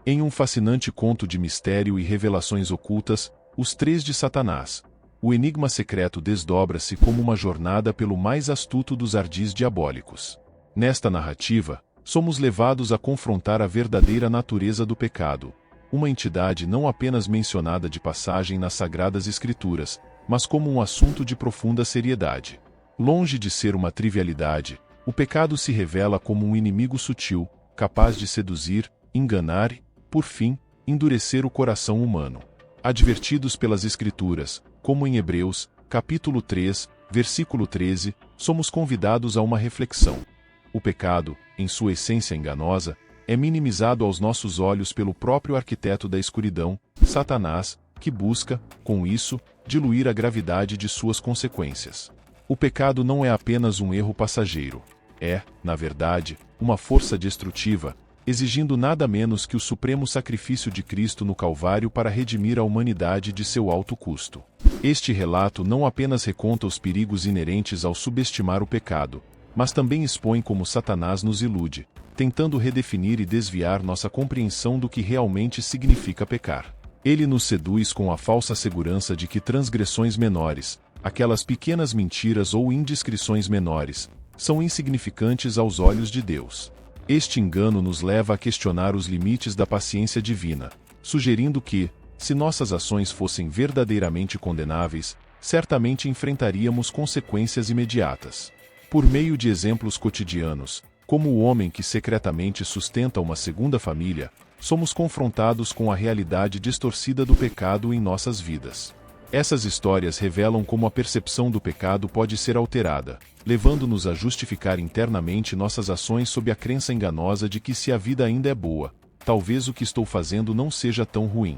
Em um fascinante conto de mistério e revelações ocultas, Os Três de Satanás, o enigma secreto desdobra-se como uma jornada pelo mais astuto dos ardis diabólicos. Nesta narrativa, somos levados a confrontar a verdadeira natureza do pecado, uma entidade não apenas mencionada de passagem nas Sagradas Escrituras, mas como um assunto de profunda seriedade. Longe de ser uma trivialidade, o pecado se revela como um inimigo sutil, capaz de seduzir, enganar e, por fim, endurecer o coração humano. Advertidos pelas Escrituras, como em Hebreus, capítulo 3, versículo 13, somos convidados a uma reflexão. O pecado, em sua essência enganosa, é minimizado aos nossos olhos pelo próprio arquiteto da escuridão, Satanás, que busca, com isso, diluir a gravidade de suas consequências. O pecado não é apenas um erro passageiro. É, na verdade, uma força destrutiva, exigindo nada menos que o supremo sacrifício de Cristo no Calvário para redimir a humanidade de seu alto custo. Este relato não apenas reconta os perigos inerentes ao subestimar o pecado, mas também expõe como Satanás nos ilude, tentando redefinir e desviar nossa compreensão do que realmente significa pecar. Ele nos seduz com a falsa segurança de que transgressões menores, aquelas pequenas mentiras ou indiscrições menores, são insignificantes aos olhos de Deus. Este engano nos leva a questionar os limites da paciência divina, sugerindo que, se nossas ações fossem verdadeiramente condenáveis, certamente enfrentaríamos consequências imediatas. Por meio de exemplos cotidianos, como o homem que secretamente sustenta uma segunda família, somos confrontados com a realidade distorcida do pecado em nossas vidas. Essas histórias revelam como a percepção do pecado pode ser alterada, levando-nos a justificar internamente nossas ações sob a crença enganosa de que se a vida ainda é boa, talvez o que estou fazendo não seja tão ruim.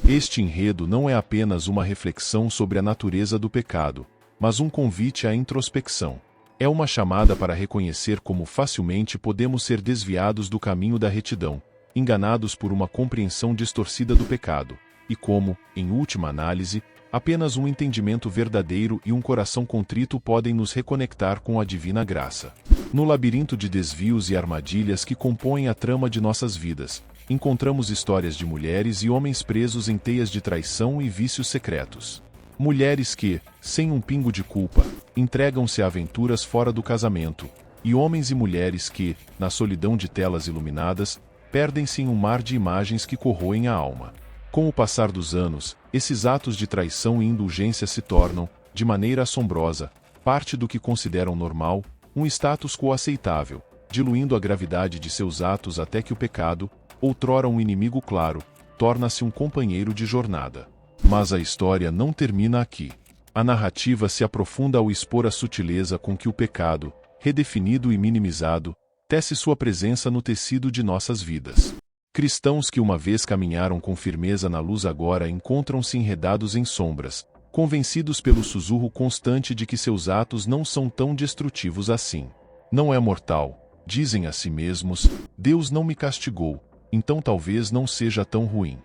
Este enredo não é apenas uma reflexão sobre a natureza do pecado, mas um convite à introspecção. É uma chamada para reconhecer como facilmente podemos ser desviados do caminho da retidão, enganados por uma compreensão distorcida do pecado, e como, em última análise, apenas um entendimento verdadeiro e um coração contrito podem nos reconectar com a divina graça. No labirinto de desvios e armadilhas que compõem a trama de nossas vidas, encontramos histórias de mulheres e homens presos em teias de traição e vícios secretos. Mulheres que, sem um pingo de culpa, entregam-se a aventuras fora do casamento, e homens e mulheres que, na solidão de telas iluminadas, perdem-se em um mar de imagens que corroem a alma. Com o passar dos anos, esses atos de traição e indulgência se tornam, de maneira assombrosa, parte do que consideram normal, um status quo aceitável, diluindo a gravidade de seus atos até que o pecado, outrora um inimigo claro, torna-se um companheiro de jornada. Mas a história não termina aqui. A narrativa se aprofunda ao expor a sutileza com que o pecado, redefinido e minimizado, tece sua presença no tecido de nossas vidas. Cristãos que uma vez caminharam com firmeza na luz agora encontram-se enredados em sombras, convencidos pelo sussurro constante de que seus atos não são tão destrutivos assim. Não é mortal, dizem a si mesmos, Deus não me castigou, então talvez não seja tão ruim.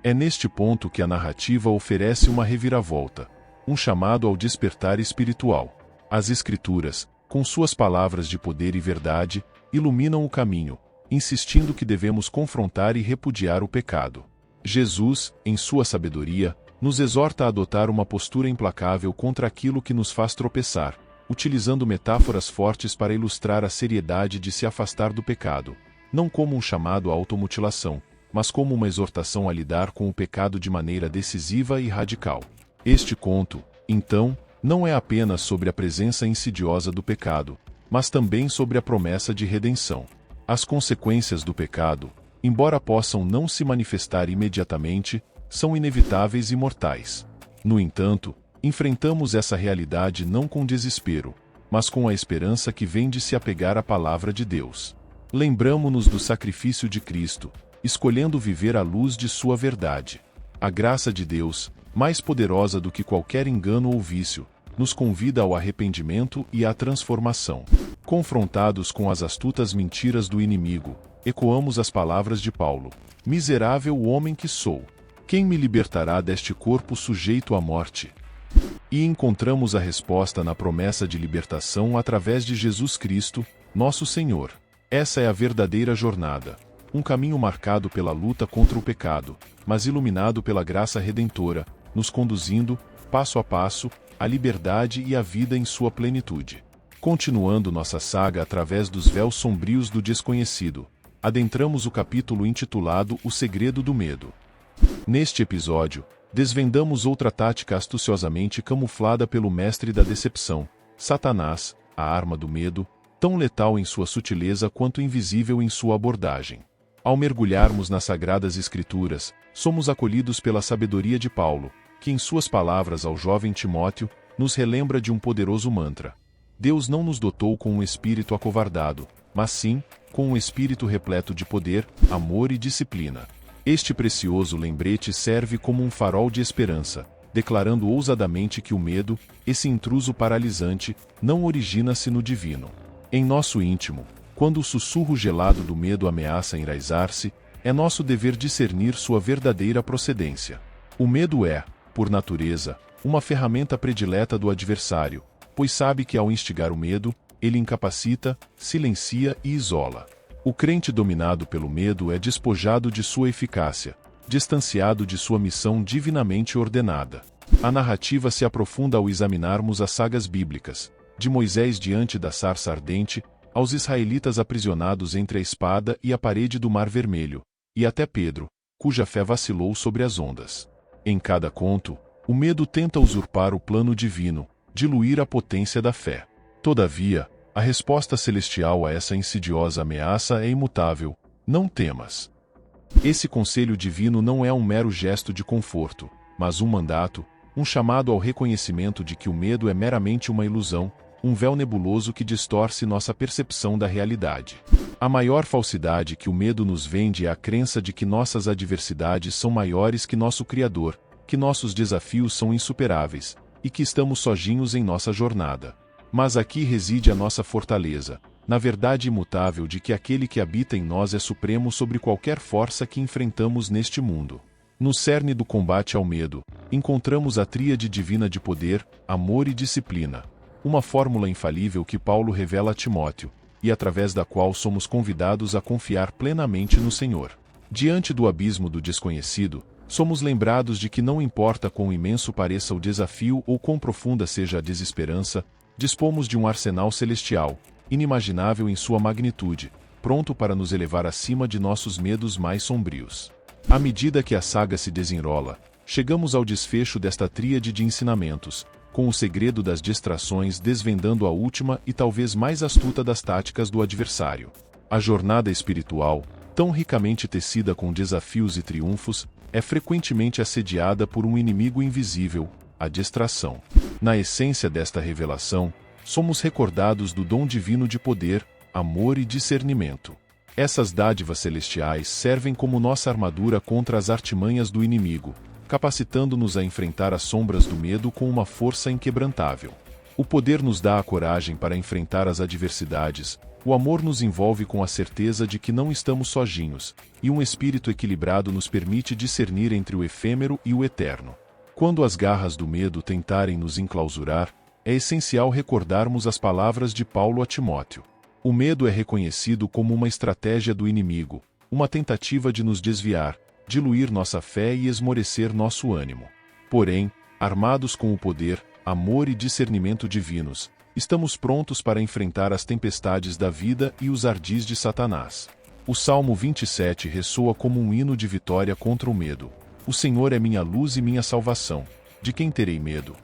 É neste ponto que a narrativa oferece uma reviravolta, um chamado ao despertar espiritual. As Escrituras, com suas palavras de poder e verdade, iluminam o caminho, insistindo que devemos confrontar e repudiar o pecado. Jesus, em sua sabedoria, nos exorta a adotar uma postura implacável contra aquilo que nos faz tropeçar, utilizando metáforas fortes para ilustrar a seriedade de se afastar do pecado, não como um chamado à automutilação, mas como uma exortação a lidar com o pecado de maneira decisiva e radical. Este conto, então, não é apenas sobre a presença insidiosa do pecado, mas também sobre a promessa de redenção. As consequências do pecado, embora possam não se manifestar imediatamente, são inevitáveis e mortais. No entanto, enfrentamos essa realidade não com desespero, mas com a esperança que vem de se apegar à palavra de Deus. Lembramo-nos do sacrifício de Cristo, escolhendo viver à luz de sua verdade. A graça de Deus, mais poderosa do que qualquer engano ou vício, nos convida ao arrependimento e à transformação. Confrontados com as astutas mentiras do inimigo, ecoamos as palavras de Paulo: miserável homem que sou, quem me libertará deste corpo sujeito à morte? E encontramos a resposta na promessa de libertação através de Jesus Cristo, nosso Senhor. Essa é a verdadeira jornada. um caminho marcado pela luta contra o pecado, mas iluminado pela graça redentora, nos conduzindo, passo a passo, à liberdade e à vida em sua plenitude. Continuando nossa saga através dos véus sombrios do desconhecido, adentramos o capítulo intitulado O Segredo do Medo. Neste episódio, desvendamos outra tática astuciosamente camuflada pelo mestre da decepção, Satanás, a arma do medo, tão letal em sua sutileza quanto invisível em sua abordagem. Ao mergulharmos nas Sagradas Escrituras, somos acolhidos pela sabedoria de Paulo, que em suas palavras ao jovem Timóteo, nos relembra de um poderoso mantra. Deus não nos dotou com um espírito acovardado, mas sim, com um espírito repleto de poder, amor e disciplina. Este precioso lembrete serve como um farol de esperança, declarando ousadamente que o medo, esse intruso paralisante, não origina-se no divino. Em nosso íntimo, quando o sussurro gelado do medo ameaça enraizar-se, é nosso dever discernir sua verdadeira procedência. O medo é, por natureza, uma ferramenta predileta do adversário, pois sabe que ao instigar o medo, ele incapacita, silencia e isola. O crente dominado pelo medo é despojado de sua eficácia, distanciado de sua missão divinamente ordenada. A narrativa se aprofunda ao examinarmos as sagas bíblicas, de Moisés diante da sarça ardente, aos israelitas aprisionados entre a espada e a parede do Mar Vermelho, e até Pedro, cuja fé vacilou sobre as ondas. Em cada conto, o medo tenta usurpar o plano divino, diluir a potência da fé. Todavia, a resposta celestial a essa insidiosa ameaça é imutável: não temas. Esse conselho divino não é um mero gesto de conforto, mas um mandato, um chamado ao reconhecimento de que o medo é meramente uma ilusão, um véu nebuloso que distorce nossa percepção da realidade. A maior falsidade que o medo nos vende é a crença de que nossas adversidades são maiores que nosso Criador, que nossos desafios são insuperáveis, e que estamos sozinhos em nossa jornada. Mas aqui reside a nossa fortaleza, na verdade imutável de que aquele que habita em nós é supremo sobre qualquer força que enfrentamos neste mundo. No cerne do combate ao medo, encontramos a tríade divina de poder, amor e disciplina, uma fórmula infalível que Paulo revela a Timóteo, e através da qual somos convidados a confiar plenamente no Senhor. Diante do abismo do desconhecido, somos lembrados de que não importa quão imenso pareça o desafio ou quão profunda seja a desesperança, dispomos de um arsenal celestial, inimaginável em sua magnitude, pronto para nos elevar acima de nossos medos mais sombrios. À medida que a saga se desenrola, chegamos ao desfecho desta tríade de ensinamentos, com o segredo das distrações desvendando a última e talvez mais astuta das táticas do adversário. A jornada espiritual, tão ricamente tecida com desafios e triunfos, é frequentemente assediada por um inimigo invisível, a distração. Na essência desta revelação, somos recordados do dom divino de poder, amor e discernimento. Essas dádivas celestiais servem como nossa armadura contra as artimanhas do inimigo, capacitando-nos a enfrentar as sombras do medo com uma força inquebrantável. O poder nos dá a coragem para enfrentar as adversidades, o amor nos envolve com a certeza de que não estamos sozinhos, e um espírito equilibrado nos permite discernir entre o efêmero e o eterno. Quando as garras do medo tentarem nos enclausurar, é essencial recordarmos as palavras de Paulo a Timóteo. O medo é reconhecido como uma estratégia do inimigo, uma tentativa de nos desviar, diluir nossa fé e esmorecer nosso ânimo. Porém, armados com o poder, amor e discernimento divinos, estamos prontos para enfrentar as tempestades da vida e os ardis de Satanás. O Salmo 27 ressoa como um hino de vitória contra o medo. O Senhor é minha luz e minha salvação. De quem terei medo?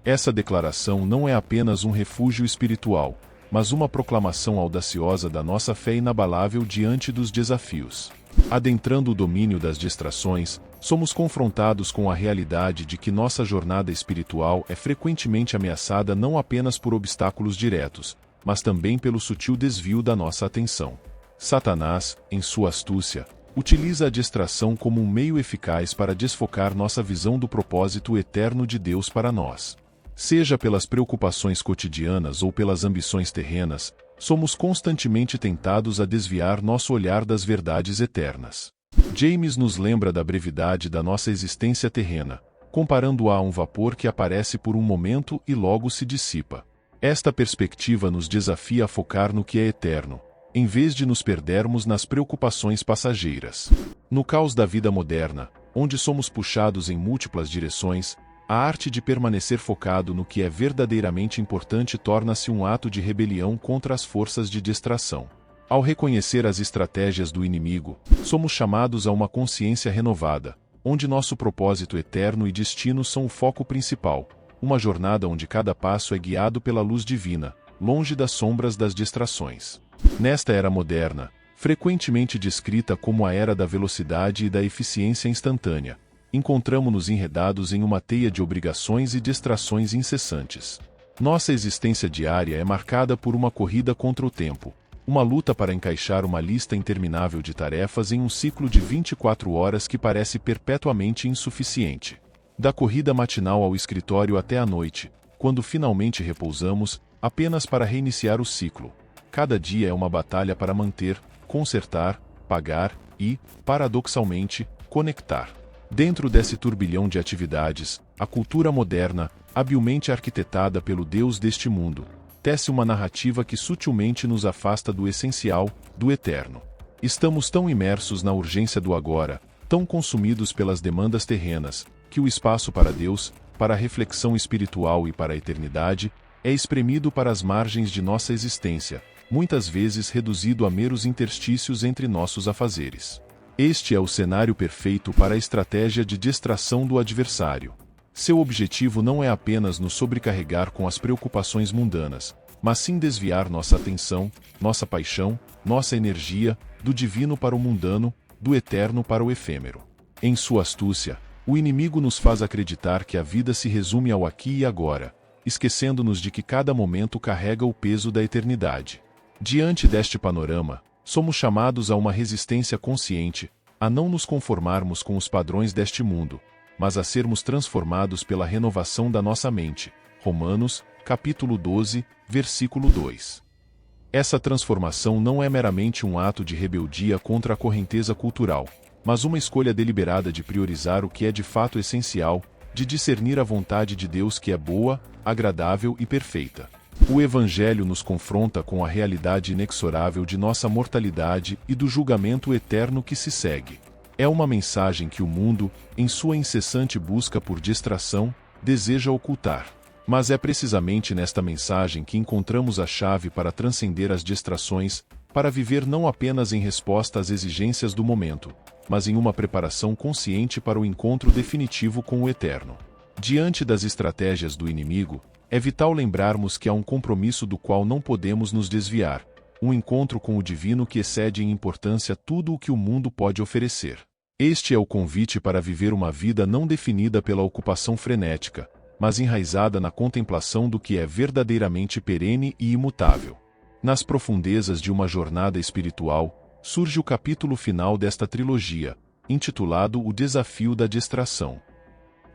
Essa declaração não é apenas um refúgio espiritual, mas uma proclamação audaciosa da nossa fé inabalável diante dos desafios. Adentrando o domínio das distrações, somos confrontados com a realidade de que nossa jornada espiritual é frequentemente ameaçada não apenas por obstáculos diretos, mas também pelo sutil desvio da nossa atenção. Satanás, em sua astúcia, utiliza a distração como um meio eficaz para desfocar nossa visão do propósito eterno de Deus para nós. Seja pelas preocupações cotidianas ou pelas ambições terrenas, somos constantemente tentados a desviar nosso olhar das verdades eternas. James nos lembra da brevidade da nossa existência terrena, comparando-a a um vapor que aparece por um momento e logo se dissipa. Esta perspectiva nos desafia a focar no que é eterno, em vez de nos perdermos nas preocupações passageiras. No caos da vida moderna, onde somos puxados em múltiplas direções, a arte de permanecer focado no que é verdadeiramente importante torna-se um ato de rebelião contra as forças de distração. Ao reconhecer as estratégias do inimigo, somos chamados a uma consciência renovada, onde nosso propósito eterno e destino são o foco principal, uma jornada onde cada passo é guiado pela luz divina, longe das sombras das distrações. Nesta era moderna, frequentemente descrita como a era da velocidade e da eficiência instantânea, encontramo-nos enredados em uma teia de obrigações e distrações incessantes. Nossa existência diária é marcada por uma corrida contra o tempo, uma luta para encaixar uma lista interminável de tarefas em um ciclo de 24 horas que parece perpetuamente insuficiente. Da corrida matinal ao escritório até a noite, quando finalmente repousamos, apenas para reiniciar o ciclo. Cada dia é uma batalha para manter, consertar, pagar e, paradoxalmente, conectar. Dentro desse turbilhão de atividades, a cultura moderna, habilmente arquitetada pelo Deus deste mundo, tece uma narrativa que sutilmente nos afasta do essencial, do eterno. Estamos tão imersos na urgência do agora, tão consumidos pelas demandas terrenas, que o espaço para Deus, para a reflexão espiritual e para a eternidade, é espremido para as margens de nossa existência, muitas vezes reduzido a meros interstícios entre nossos afazeres. Este é o cenário perfeito para a estratégia de distração do adversário. Seu objetivo não é apenas nos sobrecarregar com as preocupações mundanas, mas sim desviar nossa atenção, nossa paixão, nossa energia, do divino para o mundano, do eterno para o efêmero. Em sua astúcia, o inimigo nos faz acreditar que a vida se resume ao aqui e agora, esquecendo-nos de que cada momento carrega o peso da eternidade. Diante deste panorama, somos chamados a uma resistência consciente, a não nos conformarmos com os padrões deste mundo, mas a sermos transformados pela renovação da nossa mente. Romanos, capítulo 12, versículo 2. Essa transformação não é meramente um ato de rebeldia contra a correnteza cultural, mas uma escolha deliberada de priorizar o que é de fato essencial, de discernir a vontade de Deus que é boa, agradável e perfeita. O Evangelho nos confronta com a realidade inexorável de nossa mortalidade e do julgamento eterno que se segue. É uma mensagem que o mundo, em sua incessante busca por distração, deseja ocultar. Mas é precisamente nesta mensagem que encontramos a chave para transcender as distrações, para viver não apenas em resposta às exigências do momento, mas em uma preparação consciente para o encontro definitivo com o Eterno. Diante das estratégias do inimigo, é vital lembrarmos que há um compromisso do qual não podemos nos desviar, um encontro com o divino que excede em importância tudo o que o mundo pode oferecer. Este é o convite para viver uma vida não definida pela ocupação frenética, mas enraizada na contemplação do que é verdadeiramente perene e imutável. Nas profundezas de uma jornada espiritual, surge o capítulo final desta trilogia, intitulado O Desafio da Distração.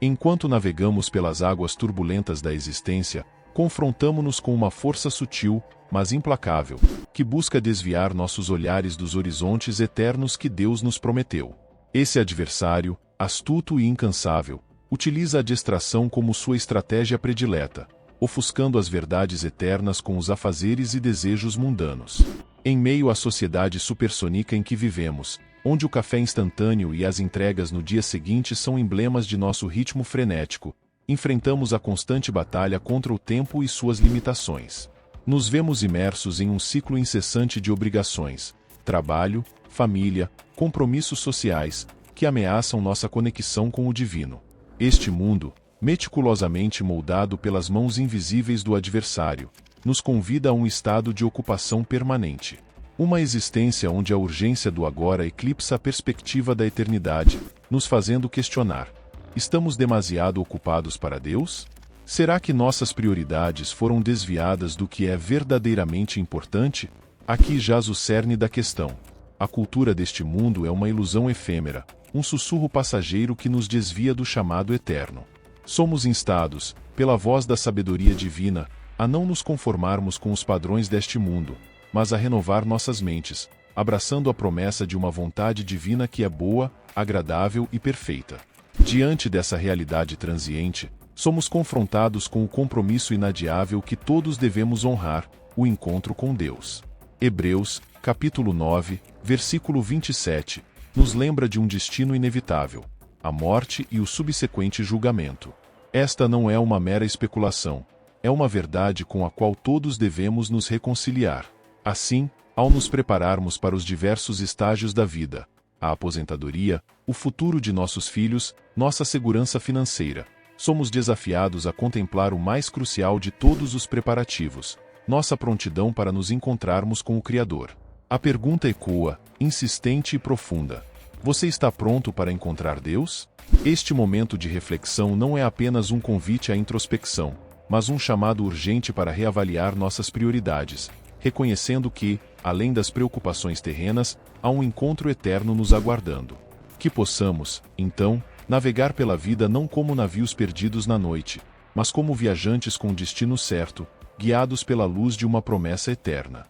Enquanto navegamos pelas águas turbulentas da existência, confrontamo-nos com uma força sutil, mas implacável, que busca desviar nossos olhares dos horizontes eternos que Deus nos prometeu. Esse adversário, astuto e incansável, utiliza a distração como sua estratégia predileta, ofuscando as verdades eternas com os afazeres e desejos mundanos. Em meio à sociedade supersônica em que vivemos, onde o café instantâneo e as entregas no dia seguinte são emblemas de nosso ritmo frenético, enfrentamos a constante batalha contra o tempo e suas limitações. Nos vemos imersos em um ciclo incessante de obrigações, trabalho, família, compromissos sociais, que ameaçam nossa conexão com o divino. Este mundo, meticulosamente moldado pelas mãos invisíveis do adversário, nos convida a um estado de ocupação permanente. Uma existência onde a urgência do agora eclipsa a perspectiva da eternidade, nos fazendo questionar: estamos demasiado ocupados para Deus? Será que nossas prioridades foram desviadas do que é verdadeiramente importante? Aqui jaz o cerne da questão. A cultura deste mundo é uma ilusão efêmera, um sussurro passageiro que nos desvia do chamado eterno. Somos instados, pela voz da sabedoria divina, a não nos conformarmos com os padrões deste mundo, mas a renovar nossas mentes, abraçando a promessa de uma vontade divina que é boa, agradável e perfeita. Diante dessa realidade transiente, somos confrontados com o compromisso inadiável que todos devemos honrar, o encontro com Deus. Hebreus, capítulo 9, versículo 27, nos lembra de um destino inevitável, a morte e o subsequente julgamento. Esta não é uma mera especulação, é uma verdade com a qual todos devemos nos reconciliar. Assim, ao nos prepararmos para os diversos estágios da vida, a aposentadoria, o futuro de nossos filhos, nossa segurança financeira, somos desafiados a contemplar o mais crucial de todos os preparativos, nossa prontidão para nos encontrarmos com o Criador. A pergunta ecoa, insistente e profunda: você está pronto para encontrar Deus? Este momento de reflexão não é apenas um convite à introspecção, mas um chamado urgente para reavaliar nossas prioridades, reconhecendo que, além das preocupações terrenas, há um encontro eterno nos aguardando. Que possamos, então, navegar pela vida não como navios perdidos na noite, mas como viajantes com o destino certo, guiados pela luz de uma promessa eterna.